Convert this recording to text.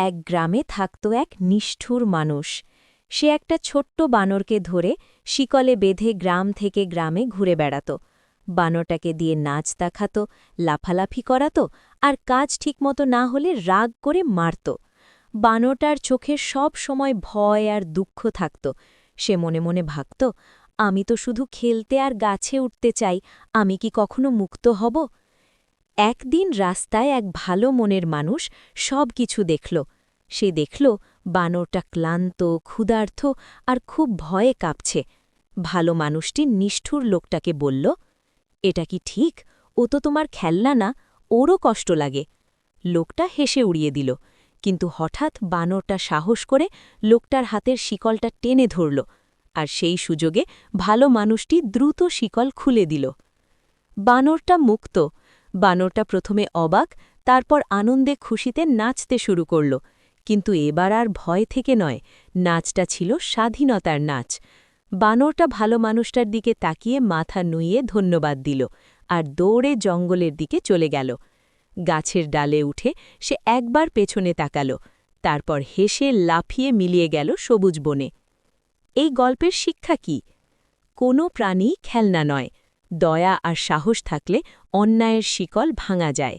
এক গ্রামে থাকত এক নিষ্ঠুর মানুষ। সে একটা ছোট্ট বানরকে ধরে শিকলে বেঁধে গ্রাম থেকে গ্রামে ঘুরে বেড়াত। বানরটাকে দিয়ে নাচ দেখাত, লাফালাফি করাত, আর কাজ ঠিকমতো না হলে রাগ করে মারত। বানরটার চোখে সব সময় ভয় আর দুঃখ থাকত। সে মনে মনে ভাবত, আমি তো শুধু খেলতে আর গাছে উঠতে চাই, আমি কি কখনো মুক্ত হব? একদিন রাস্তায় এক ভালো মনের মানুষ সব কিছু দেখল। সে দেখল বানরটা ক্লান্ত, ক্ষুধার্ত আর খুব ভয়ে কাঁপছে। ভালো মানুষটি নিষ্ঠুর লোকটাকে বলল, এটা কি ঠিক? ও তো তোমার খেলনা না, ওরও কষ্ট লাগে। লোকটা হেসে উড়িয়ে দিল, কিন্তু হঠাৎ বানরটা সাহস করে লোকটার হাতের শিকলটা টেনে ধরল, আর সেই সুযোগে ভালো মানুষটি দ্রুত শিকল খুলে দিল। বানরটা মুক্ত। বানরটা প্রথমে অবাক, তারপর আনন্দে খুশিতে নাচতে শুরু করল। কিন্তু এবার আর ভয় থেকে নয়, নাচটা ছিল স্বাধীনতার নাচ। বানরটা ভালো মানুষটার দিকে তাকিয়ে মাথা নুইয়ে ধন্যবাদ দিল, আর দৌড়ে জঙ্গলের দিকে চলে গেল। গাছের ডালে উঠে সে একবার পেছনে তাকাল, তারপর হেসে লাফিয়ে মিলিয়ে গেল সবুজ বনে। এই গল্পের শিক্ষা কি? কোনো প্রাণী খেলনা নয়। দয়া আর সাহস থাকলে অন্যায়ের শিকল ভাঙা যায়।